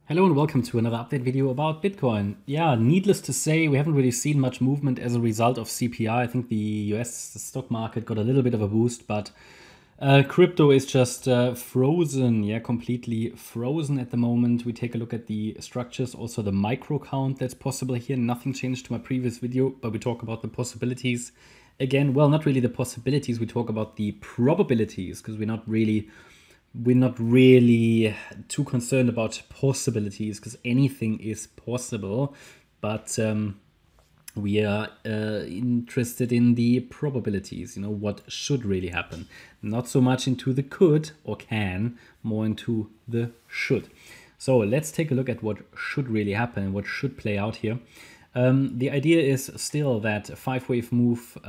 Hello and welcome to another update video about Bitcoin. Yeah, needless to say, we haven't really seen much movement as a result of CPI. I think the US stock market got a little bit of a boost, but crypto is just frozen, yeah, completely frozen at the moment. We take a look at the structures, also the micro count that's possible here. Nothing changed to my previous video, but we talk about the possibilities. Again, well, not really the possibilities, we talk about the probabilities, because we're not really too concerned about possibilities, because anything is possible, but we are interested in the probabilities, you know, what should really happen. Not so much into the could or can, more into the should. So let's take a look at what should really happen and what should play out here. The idea is still that a 5-wave move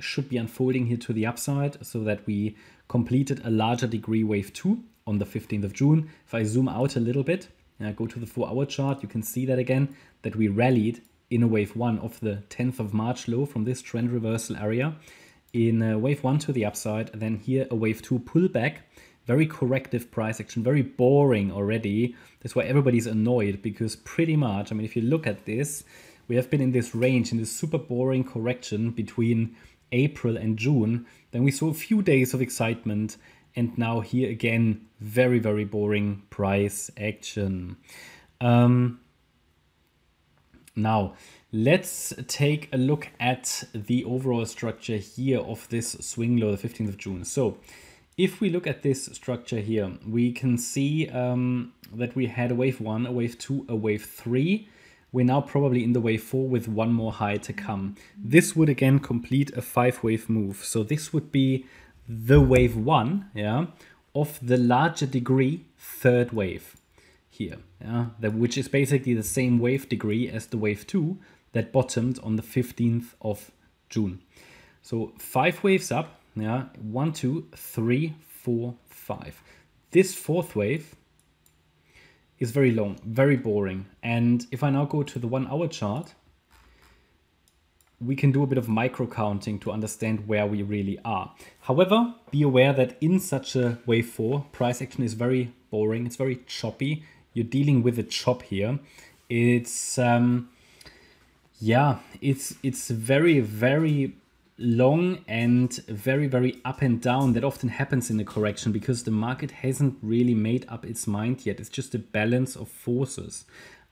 should be unfolding here to the upside, so that we completed a larger degree wave 2 on the 15th of June. If I zoom out a little bit and I go to the 4-hour chart, you can see that again, that we rallied in a wave 1 of the 10th of March low from this trend reversal area in wave 1 to the upside. And then here a wave 2 pullback, very corrective price action, very boring already. That's why everybody's annoyed, because pretty much, I mean, if you look at this, we have been in this range, in this super boring correction between April and June. Then we saw a few days of excitement, and now here again, very, very boring price action. Now, let's take a look at the overall structure here of this swing low, the 15th of June. So if we look at this structure here, we can see that we had a wave 1, a wave 2, a wave 3. We're now probably in the wave 4 with one more high to come. This would again complete a 5-wave move. So this would be the wave 1, yeah, of the larger degree 3rd wave here, yeah, which is basically the same wave degree as the wave 2 that bottomed on the 15th of June. So 5 waves up, yeah, 1, 2, 3, 4, 5. This 4th wave is very long, very boring. And if I now go to the 1-hour chart, we can do a bit of micro counting to understand where we really are. However, be aware that in such a wave 4, price action is very boring. It's very choppy. You're dealing with a chop here. It's it's very, very long and very, very up and down. That often happens in a correction because the market hasn't really made up its mind yet. It's just a balance of forces.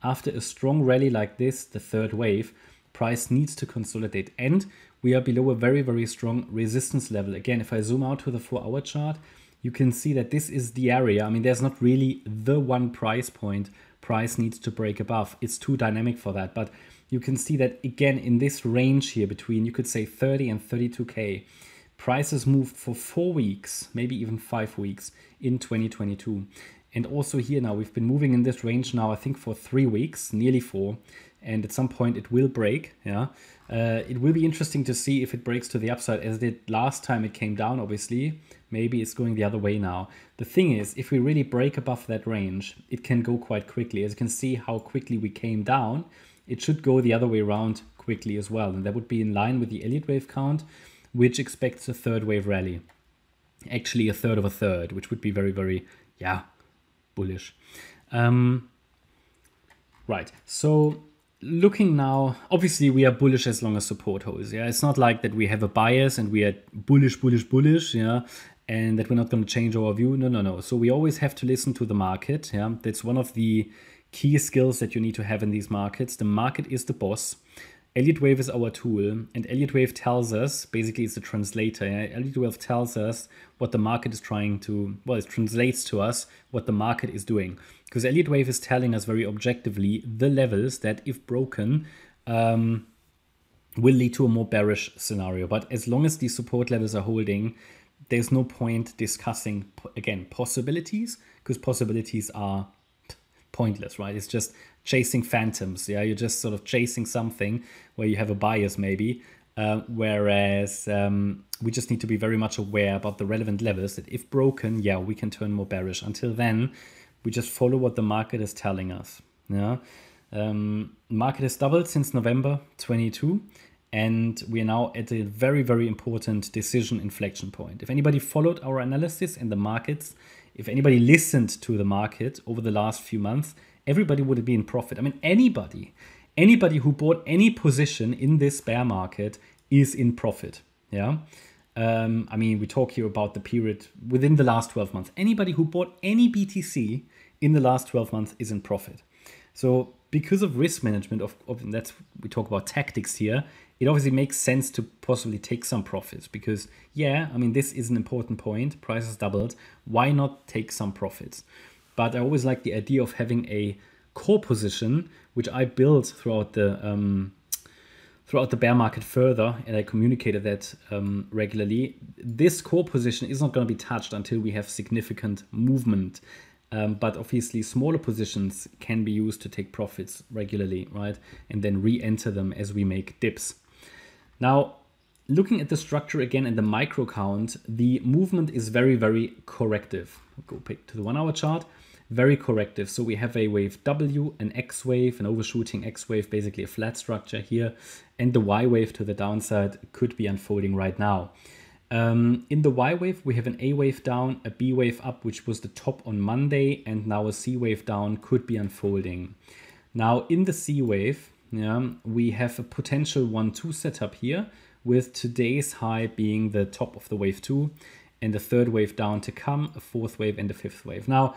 After a strong rally like this, the 3rd wave, price needs to consolidate, and we are below a very, very strong resistance level. Again, if I zoom out to the 4-hour chart, you can see that this is the area. I mean, there's not really the one price point price needs to break above. It's too dynamic for that, but you can see that again in this range here between, you could say 30 and 32K, prices moved for 4 weeks, maybe even 5 weeks in 2022. And also here now, we've been moving in this range now, I think for 3 weeks, nearly 4. And at some point it will break, yeah. It will be interesting to see if it breaks to the upside, as it did last time it came down, obviously. Maybe it's going the other way now. The thing is, if we really break above that range, it can go quite quickly. As you can see how quickly we came down, it should go the other way around quickly as well. And that would be in line with the Elliott Wave count, which expects a 3rd wave rally. Actually a 1/3 of a 1/3, which would be very, very, yeah, bullish. Right, so looking now, obviously we are bullish as long as support holds. Yeah, it's not like that we have a bias and we are bullish, bullish, bullish, yeah, and that we're not going to change our view. No, no, no. So we always have to listen to the market. Yeah, that's one of the key skills that you need to have in these markets. The market is the boss. Elliott Wave is our tool, and Elliott Wave tells us, basically it's a translator. Yeah? Elliott Wave tells us what the market is trying to, well, it translates to us what the market is doing. Because Elliott Wave is telling us very objectively the levels that, if broken, will lead to a more bearish scenario. But as long as these support levels are holding, there's no point discussing, again, possibilities, because possibilities are pointless, right? It's just chasing phantoms. Yeah, you're just sort of chasing something where you have a bias maybe, whereas we just need to be very much aware about the relevant levels that, if broken, yeah, we can turn more bearish. Until then, we just follow what the market is telling us. Yeah, market has doubled since November 22, and we are now at a very, very important decision inflection point. If anybody followed our analysis in the markets, if anybody listened to the market over the last few months, everybody would be in profit. I mean, anybody who bought any position in this bear market is in profit. Yeah. I mean, we talk here about the period within the last 12 months. Anybody who bought any BTC in the last 12 months is in profit. So because of risk management, that's, we talk about tactics here, it obviously makes sense to possibly take some profits because, yeah, I mean, this is an important point. Price has doubled. Why not take some profits? But I always like the idea of having a core position, which I built throughout the bear market further, and I communicated that regularly. This core position is not going to be touched until we have significant movement. But obviously smaller positions can be used to take profits regularly, right? And then re-enter them as we make dips. Now, looking at the structure again and the micro count, the movement is very, very corrective. We'll go back to the 1 hour chart. Very corrective. So we have a wave W, an X wave, an overshooting X wave, basically a flat structure here. And the Y wave to the downside could be unfolding right now. In the Y wave, we have an A wave down, a B wave up, which was the top on Monday, and now a C wave down could be unfolding. Now in the C wave, we have a potential 1-2 setup here, with today's high being the top of the wave 2, and the third wave down to come, a fourth wave and a fifth wave. Now,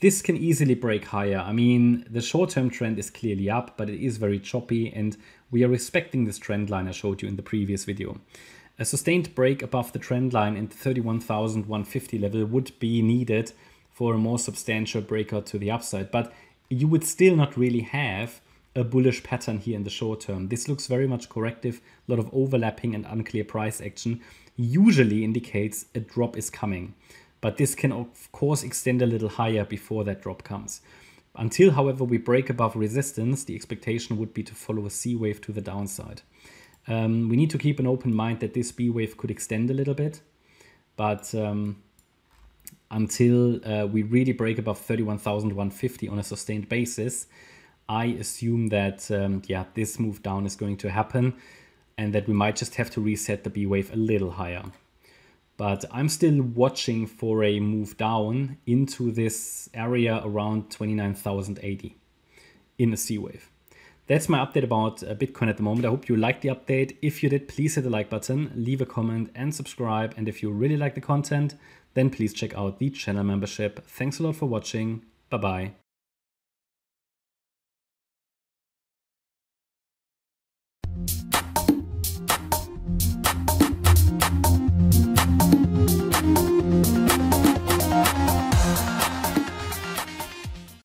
this can easily break higher. I mean, the short-term trend is clearly up, but it is very choppy, and we are respecting this trend line I showed you in the previous video. A sustained break above the trend line and the 31,150 level would be needed for a more substantial breakout to the upside. But you would still not really have a bullish pattern here in the short term. This looks very much corrective. A lot of overlapping and unclear price action usually indicates a drop is coming. But this can, of course, extend a little higher before that drop comes. Until, however, we break above resistance, the expectation would be to follow a C wave to the downside. We need to keep an open mind that this B wave could extend a little bit, but until we really break above 31,150 on a sustained basis, I assume that this move down is going to happen and that we might just have to reset the B wave a little higher. But I'm still watching for a move down into this area around 29,080 in a C wave. That's my update about Bitcoin at the moment. I hope you liked the update. If you did, please hit the like button, leave a comment and subscribe. And if you really like the content, then please check out the channel membership. Thanks a lot for watching. Bye-bye.